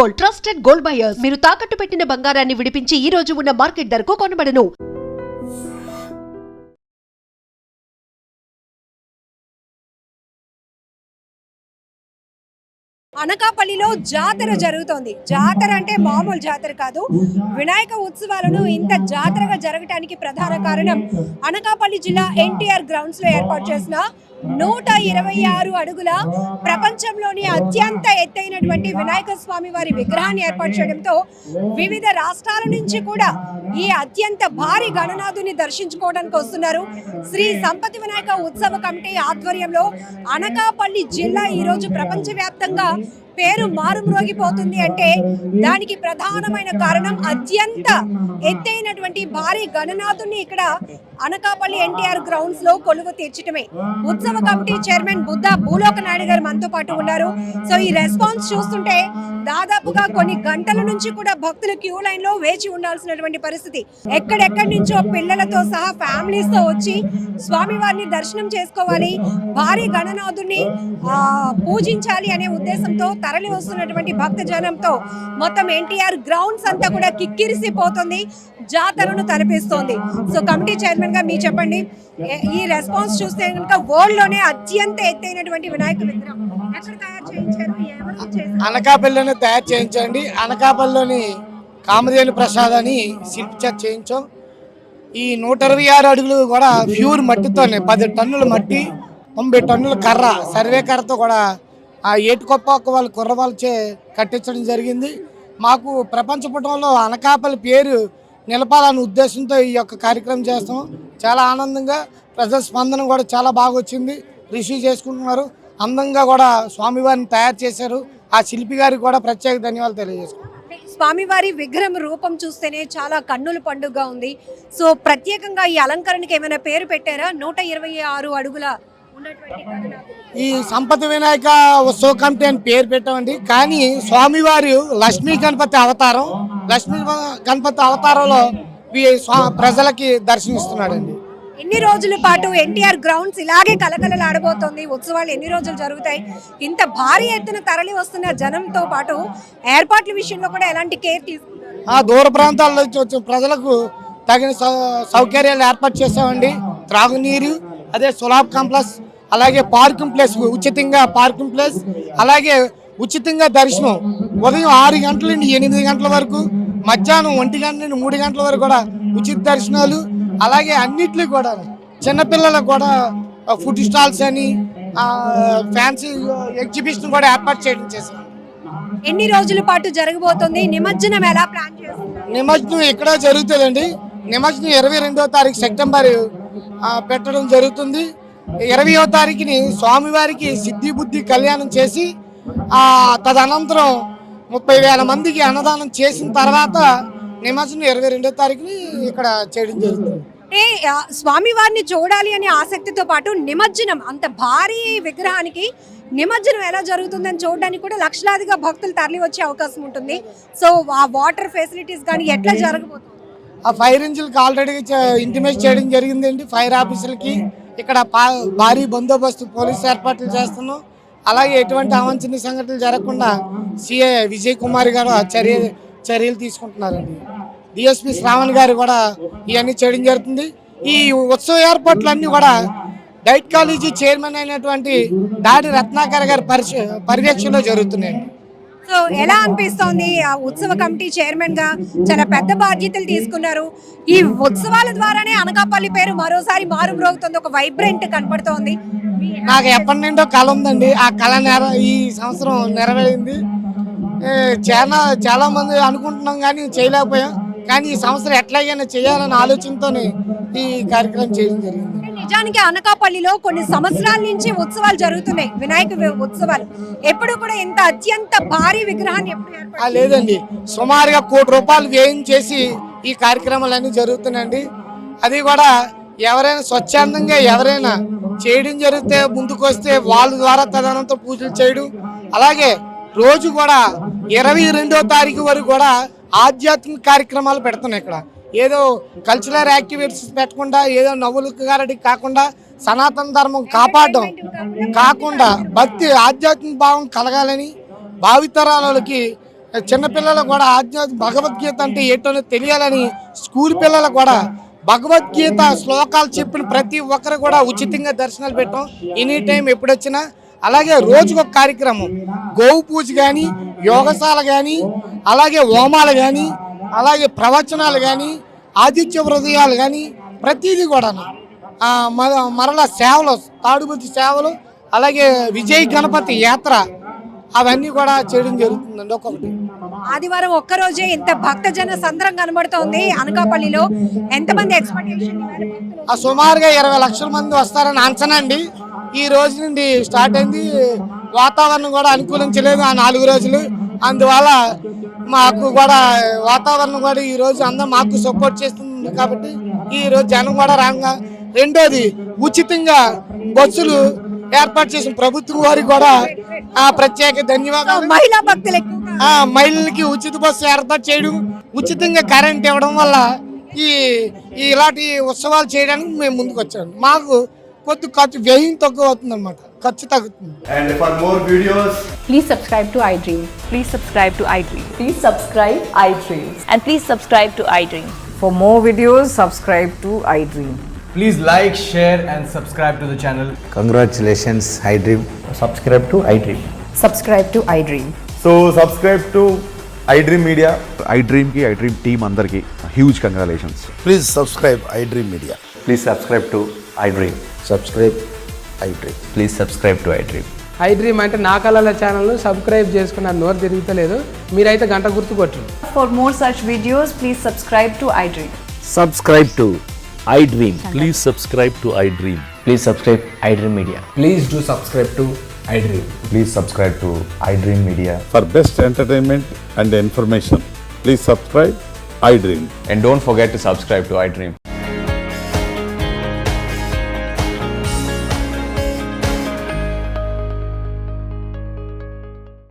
Gold, trusted gold buyers. మీరు తాకట్టు పెట్టిన బంగారాన్ని విడిపించి ఈ రోజు ఉన్న మార్కెట్ ధరకు కొనబడను. అనకాపల్లిలో జాతర జరుగుతోంది. జాతర అంటే మామూలు జాతర కాదు. వినాయక ఉత్సవాలను ఇంత జాతరగా జరగటానికి ప్రధాన కారణం అనకాపల్లి జిల్లా ఎన్టీఆర్ గ్రౌండ్స్ లో ఏర్పాటు చేసిన 126 అడుగుల ప్రపంచంలోని అత్యంత ఎత్తైనటువంటి వినాయక స్వామి వారి విగ్రహాన్ని ఏర్పాటు చేయడంతో వివిధ రాష్ట్రాల నుంచి కూడా ఈ అత్యంత భారీ గణనాథుని దర్శించుకోవడానికి వస్తున్నారు. శ్రీ సంపతి వినాయక ఉత్సవ కమిటీ ఆధ్వర్యంలో అనకాపల్లి జిల్లా ఈరోజు ప్రపంచవ్యాప్తంగా పేరు మారుమ్రోగిపోతుంది అంటే దానికి ప్రధానమైన కారణం అత్యంత ఎత్తైనటువంటి భారీ గణనాథుని ఇక్కడ అనకాపల్లి ఎన్టీఆర్ గ్రౌండ్స్ లో కొలువు తీర్చడమే. ఉత్సవ కమిటీ చైర్మన్ బుద్ధా భూలోక నాయుడు గారు మనతో పాటు ఉన్నారు. సో ఈ రెస్పాన్స్ చూస్తుంటే దాదాపుగా కొన్ని గంటల నుంచి కూడా భక్తులు క్యూ లైన్ లో వేచి ఉండాల్సినటువంటి పరిస్థితి. ఎక్కడెక్కడి నుంచో పిల్లలతో సహా ఫ్యామిలీస్ తో వచ్చి స్వామివారిని దర్శనం చేసుకోవాలి, భారీ గణనాథుని పూజించాలి అనే ఉద్దేశంతో తరలి వస్తున్నటువంటి భక్త జనంతో మొత్తం ఎన్టీఆర్ గ్రౌండ్స్ అంతా కూడా కిక్కిరిసిపోతుంది, జాతరను తలపిస్తోంది. సో కమిటీ చైర్మన్ గా మీరు చెప్పండి, ఈ రెస్పాన్స్ చూస్తే కనుక వరల్డ్ లోనే అత్యంత ఎత్తైనటువంటి వినాయక విగ్రహం ఎక్కడ తయారు చేయించారు? అనకాపల్లిలోనే తయారు చేయించండి. అనకాపల్లిలోని కామధేను ప్రసాద్ అని శిల్పి చేయించాం. ఈ 126 అడుగులు కూడా ప్యూర్ మట్టితోనే 10 టన్నుల మట్టి, 90 టన్నుల కర్ర, సర్వే కర్రతో కూడా ఆ ఏటుకొప్ప వాళ్ళు కుర్రవాళ్ళచే కట్టించడం జరిగింది. మాకు ప్రపంచ పటంలో అనకాపల్లి పేరు నిలపాలనే ఉద్దేశంతో ఈ యొక్క కార్యక్రమం చేస్తాం. చాలా ఆనందంగా ప్రజల స్పందన కూడా చాలా బాగా వచ్చింది, రిసీవ్ చేసుకుంటున్నారు. అందంగా కూడా స్వామివారిని తయారు చేశారు. ఆ శిల్పి గారికి కూడా ప్రత్యేక ధన్యవాదాలు తెలియజేసుకుంటున్నాం. స్వామివారి విగ్రహం రూపం చూస్తేనే చాలా కన్నుల పండుగ ఉంది. సో ప్రత్యేకంగా ఈ అలంకరణకి ఏమైనా పేరు పెట్టారా? 126 అడుగుల ఈ సంపతి వినాయక ఉత్సవ కమిటీ అని పేరు పెట్టామండి. కానీ స్వామివారి లక్ష్మీ గణపతి అవతారం, లక్ష్మీ గణపతి అవతారంలో ప్రజలకి దర్శనమిస్తున్నాడండి. ఎన్ని రోజుల పాటు ఎన్టీఆర్ గ్రౌండ్స్ ఇలాగే కలకలలాడబోతోంది? ఉత్సవాలు ఎన్ని రోజులు జరుగుతాయి? ఇంత భారీ ఎత్తున తరలి వస్తున్న జనంతో పాటు ఏర్పాట్ల విషయంలో కూడా ఎలాంటి కేర్ తీసుకుంటారు? దూర ప్రాంతాల నుంచి వచ్చిన ప్రజలకు తగిన సౌకర్యాలు ఏర్పాటు చేసామండి. త్రాగునీరు, అదే సులాబ్ కాంప్లెక్స్, అలాగే పార్కింగ్ ప్లేస్, ఉచితంగా పార్కింగ్ ప్లేస్, అలాగే ఉచితంగా దర్శనం ఉదయం 6 గంటల నుండి 8 గంటల వరకు, మధ్యాహ్నం 1 గంట నుండి 3 గంటల వరకు కూడా ఉచిత దర్శనాలు. అలాగే అన్నిట్లో కూడా చిన్నపిల్లలకు కూడా ఫుడ్ స్టాల్స్ అని ఫ్యాన్సీ ఎగ్జిబిషన్ కూడా ఏర్పాటు చేయడం చేశాం. ఎన్ని రోజుల పాటు జరగబోతుంది? నిమజ్జనం ఎలా ప్లాన్ చేస్తున్నారు? నిమజ్జనం ఇక్కడ జరుగుతుందండి. నిమజ్జనం 22వ తారీఖు సెప్టెంబర్ పెట్టడం జరుగుతుంది. 20వ తారీఖుని స్వామివారికి సిద్ధి బుద్ధి కళ్యాణం చేసి తదనంతరం 30,000 మందికి అన్నదానం చేసిన తర్వాత నిమజ్జనం 22వ తారీఖుని ఇక్కడ చేయడం జరుగుతుంది. స్వామివారిని చూడాలి అనే ఆసక్తితో పాటు నిమజ్జనం, అంత భారీ విగ్రహానికి నిమజ్జనం ఎలా జరుగుతుందని చూడడానికి కూడా లక్షలాదిగా భక్తులు తరలి వచ్చే అవకాశం ఉంటుంది. సో ఆ వాటర్ ఫెసిలిటీస్ కానీ ఎట్లా జరగబోతుంది? ఆ ఫైర్ ఇంజిన్కి ఆల్రెడీ ఇంటిమేట్ చేయడం జరిగిందండి. ఫైర్ ఆఫీసులకి ఇక్కడ భారీ బందోబస్తు పోలీసు ఏర్పాట్లు చేస్తున్నాం. అలాగే ఎటువంటి అవాంఛనీయ సంఘటనలు జరగకుండా సిఐ విజయ్ కుమార్ గారు చర్యలు తీసుకుంటున్నారండి. డిఎస్పీ శ్రావణ్ గారు కూడా ఇవన్నీ చేయడం జరుగుతుంది. ఈ ఉత్సవ ఏర్పాట్లన్నీ కూడా డైట్ కాలేజీ చైర్మన్ అయినటువంటి దాడి రత్నాకర్ గారి పర్యవేక్షణలో జరుగుతున్నాయండి. సో ఎలా అనిపిస్తోంది? ఆ ఉత్సవ కమిటీ చైర్మన్ గా చాలా పెద్ద బాధ్యతలు తీసుకున్నారు. ఈ ఉత్సవాల ద్వారానే అనకాపల్లి పేరు మరోసారి మారుమ్రోగుతుంది, ఒక వైబ్రెంట్ కనపడుతోంది. నాకు ఎప్పటి నుండో కళ ఉందండి. ఆ కళ ఈ సంవత్సరం నెరవేరింది. చాలా మంది అనుకుంటున్నాం కానీ చేయలేకపోయాం. కానీ ఈ సంవత్సరం ఎట్లాగైనా చేయాలనే ఆలోచనతోనే ఈ కార్యక్రమం చేయడం జరిగింది. నిజానికి అనకాపల్లిలో కొన్ని సంవత్సరాల నుంచి ఉత్సవాలు జరుగుతున్నాయి, వినాయక ఉత్సవాలు. ఎప్పుడు కూడా ఇంత అత్యంత భారీ విగ్రహాన్ని లేదండి. సుమారుగా ₹1 కోటి వ్యయం చేసి ఈ కార్యక్రమాలన్నీ జరుగుతున్నాయండి. అది కూడా ఎవరైనా స్వచ్ఛందంగా ఎవరైనా చేయడం జరిగితే ముందుకు వస్తే వాళ్ళ ద్వారా తదనంతో పూజలు చేయడం. అలాగే రోజు కూడా 22వ తారీఖు వరకు కూడా ఆధ్యాత్మిక కార్యక్రమాలు పెడుతున్నాయి. ఇక్కడ ఏదో కల్చరల్ యాక్టివిటీస్ పెట్టకుండా, ఏదో నవ్వులకు గారడి కాకుండా, సనాతన ధర్మం కాపాడడం కాకుండా భక్తి ఆధ్యాత్మిక భావం కలగాలని భావితరాలకి చిన్నపిల్లలకు కూడా ఆధ్యాత్మిక భగవద్గీత అంటే ఏంటో తెలియాలని స్కూల్ పిల్లలకు కూడా భగవద్గీత శ్లోకాలు చెప్పిన ప్రతి ఒక్కరు కూడా ఉచితంగా దర్శనాలు పెట్టాం. ఎనీ టైం ఎప్పుడొచ్చినా. అలాగే రోజుకొక కార్యక్రమం, గోవు పూజ కానీ, యోగశాల కానీ, అలాగే హోమాలు కానీ, అలాగే ప్రవచనాలు కానీ, ఆదిత్య హృదయాలు కానీ, ప్రతిదీ కూడా మరలా సేవలు, తాడుబుద్ధి సేవలు, అలాగే విజయ్ గణపతి యాత్ర, అవన్నీ కూడా చేయడం జరుగుతుందండి. ఒక్కొక్కటి ఆదివారం ఒక్కరోజే ఇంత భక్తజన సంద్రం కనబడుతోంది అనకాపల్లిలో. ఎంతమంది ఎక్స్పెక్టేషన్? సుమారుగా 20 లక్షల మంది వస్తారని అంచనా అండి. ఈ రోజు నుండి స్టార్ట్ అయింది. వాతావరణం కూడా అనుకూలించలేదు ఆ 4 రోజులు. అందువల్ల మాకు కూడా వాతావరణం కూడా ఈ రోజు అందరూ మాకు సపోర్ట్ చేస్తుంది కాబట్టి ఈ రోజు జనం కూడా రాగా. రెండోది, ఉచితంగా బస్సులు ఏర్పాటు చేసిన ప్రభుత్వం వారికి కూడా ప్రత్యేక ధన్యవాదాలు. మహిళా భక్తులు ఎక్కువగా మహిళలకి ఉచిత బస్సు ఏర్పాటు చేయడం, ఉచితంగా కరెంట్ ఇవ్వడం వల్ల ఇలాంటి ఉత్సవాలు చేయడానికి మేము ముందుకు వచ్చాము. మాకు కొద్ది ఖర్చు వ్యయం తక్కువ అవుతుంది అన్నమాట, ఖర్చు తగ్గుతుంది. And for more videos, Please subscribe to iDream. Please subscribe to iDream. Please subscribe iDream. And please subscribe to iDream. For more videos, subscribe to iDream. Please like, share and subscribe to the channel. Congratulations, iDream. Subscribe to iDream. Subscribe to iDream. so subscribe to iDream Media. iDream team అందరికి huge congratulations. Please subscribe iDream Media. Please subscribe to iDream. Subscribe iDream. Please subscribe to iDream. iDream అంటే నా కళల ఛానల్ను subscribe చేసుకున్న నోరు తిరుగుతలేదు. మీరైతే గంట గుర్తు కొట్టండి. For more such videos, please subscribe to iDream. Subscribe to iDream. Please subscribe to iDream. Please subscribe iDream Media. Please do subscribe to iDream. Please subscribe to iDream Media. For best entertainment and information, please subscribe iDream. And don't forget to subscribe to iDream.